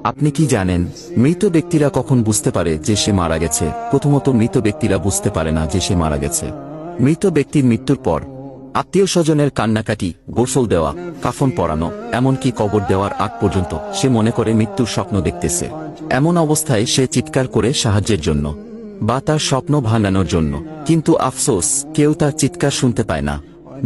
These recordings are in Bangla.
আপনি কি জানেন মৃত ব্যক্তিরা কখন বুঝতে পারে যে সে মারা গেছে? প্রথমত, মৃত ব্যক্তিরা বুঝতে পারে না যে সে মারা গেছে। মৃত ব্যক্তির মৃত্যুর পর আত্মীয় স্বজনের কান্নাকাটি, গোসল দেওয়া, কাফন পরানো, এমনকি কবর দেওয়ার আগ পর্যন্ত সে মনে করে মৃত্যুর স্বপ্ন দেখতেছে। এমন অবস্থায় সে চিৎকার করে সাহায্যের জন্য বা তার স্বপ্ন ভাঙানোর জন্য, কিন্তু আফসোস কেউ তার চিৎকার শুনতে পায় না।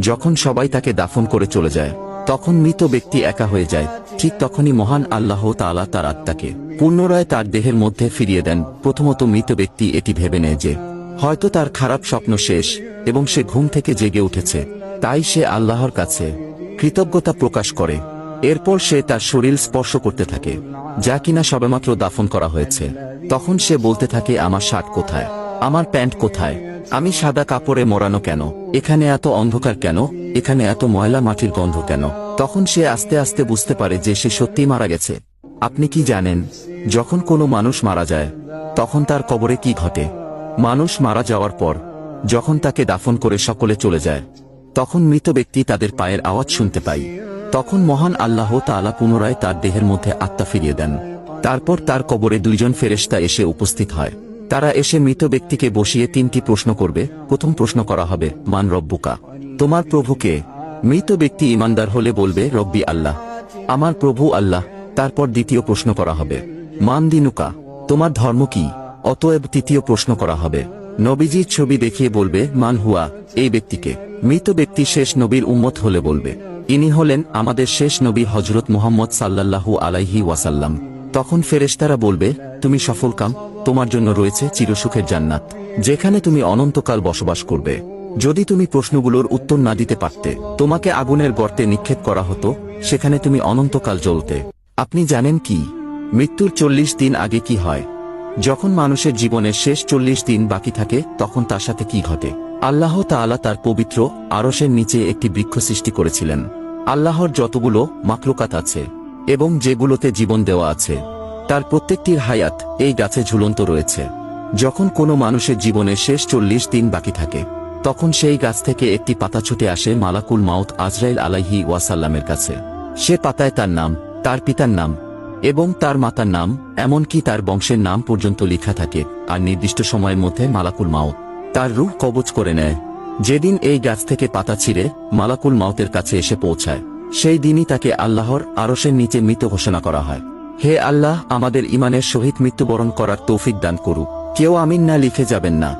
যখন সবাই তাকে দাফন করে চলে যায় তখন মৃত ব্যক্তি একা হয়ে যায়। ঠিক তখনই মহান আল্লাহ তাআলা তার আত্মাকে পুনরায় তার দেহের মধ্যে ফিরিয়ে দেন। প্রথমত মৃত ব্যক্তি এটি ভেবে নেয় যে হয়তো তার খারাপ স্বপ্ন শেষ এবং সে ঘুম থেকে জেগে উঠেছে, তাই সে আল্লাহর কাছে কৃতজ্ঞতা প্রকাশ করে। এরপর সে তার শরীর স্পর্শ করতে থাকে যা কিনা সবেমাত্র দাফন করা হয়েছে। তখন সে বলতে থাকে, আমার শার্ট কোথায়, আমার প্যান্ট কোথায়, আমি সাদা কাপড়ে মোড়ানো কেন, এখানে এত অন্ধকার কেন, এখানে এত ময়লা মাটির গন্ধ কেন? তখন সে আস্তে আস্তে বুঝতে পারে যে সে সত্যিই মারা গেছে। আপনি কি জানেন যখন কোনো মানুষ মারা যায় তখন তার কবরে কি ঘটে? মানুষ মারা যাওয়ার পর যখন তাকে দাফন করে সকলে চলে যায় তখন মৃত ব্যক্তি তাদের পায়ের আওয়াজ শুনতে পায়। তখন মহান আল্লাহ তাআলা পুনরায় তার দেহের মধ্যে আত্মা ফিরিয়ে দেন। তারপর তার কবরে দুইজন ফেরেশতা এসে উপস্থিত হয়। তারা এসে মৃত ব্যক্তিকে বসিয়ে তিনটি প্রশ্ন করবে। প্রথম প্রশ্ন করা হবে, মান রব্বুকা, তোমার প্রভুকে? মৃত ব্যক্তি ঈমানদার হলে বলবে, রব্বি আল্লাহ, আমার প্রভু আল্লাহ। তারপর দ্বিতীয় প্রশ্ন করা হবে, মান দিনুকা, তোমার ধর্ম কি? অতএব তৃতীয় প্রশ্ন করা হবে। নবীজির ছবি দেখিয়ে বলবে, মান হুয়া, এই ব্যক্তিকে? মৃত ব্যক্তি শেষ নবীর উম্মত হলে বলবে, ইনি হলেন আমাদের শেষ নবী হযরত মুহাম্মদ সাল্লাল্লাহু আলাইহি ওয়াসাল্লাম। তখন ফেরেশতারা বলবে, তুমি সফলকাম, তোমার জন্য রয়েছে চিরসুখের জান্নাত, যেখানে তুমি অনন্তকাল বসবাস করবে। যদি তুমি প্রশ্নগুলোর উত্তর না দিতে পারতে তোমাকে আগুনের গর্তে নিক্ষেপ করা হতো, সেখানে তুমি অনন্তকাল জ্বলতে। আপনি জানেন কি মৃত্যুর 40 দিন আগে কি হয়? যখন মানুষের জীবনের শেষ 40 দিন বাকি থাকে তখন তার সাথে কি ঘটে? আল্লাহ তাআলা তার পবিত্র আরশের নিচে একটি বৃক্ষ সৃষ্টি করেছিলেন। আল্লাহর যতগুলো মাখলুকাত আছে এবং যেগুলোতে জীবন দেওয়া আছে তার প্রত্যেকটির হায়াত এই গাছে ঝুলন্ত রয়েছে। যখন কোনো মানুষের জীবনের শেষ 40 দিন বাকি থাকে তখন সেই গাছ থেকে একটি পাতা ছুটে আসে মালাকুল মাউত আজরাইল আলাইহি ওয়াসাল্লামের কাছে। সে পাতায় তার নাম, তার পিতার নাম এবং তার মাতার নাম, এমনকি তার বংশের নাম পর্যন্ত লেখা থাকে। আর নির্দিষ্ট সময়ের মধ্যে মালাকুল মাউত তার রূহ কবজ করে নেয়। যেদিন এই গাছ থেকে পাতা ছিঁড়ে মালাকুল মাউতের কাছে এসে পৌঁছায় সেই দিনই তাকে আল্লাহর আরশের নিচে মৃত ঘোষণা করা হয়। হে আল্লাহ, আমাদের ঈমানের সহিত মৃত্যুবরণ করার তৌফিক দান করুক। কেউ আমিন না লিখে যাবেন না।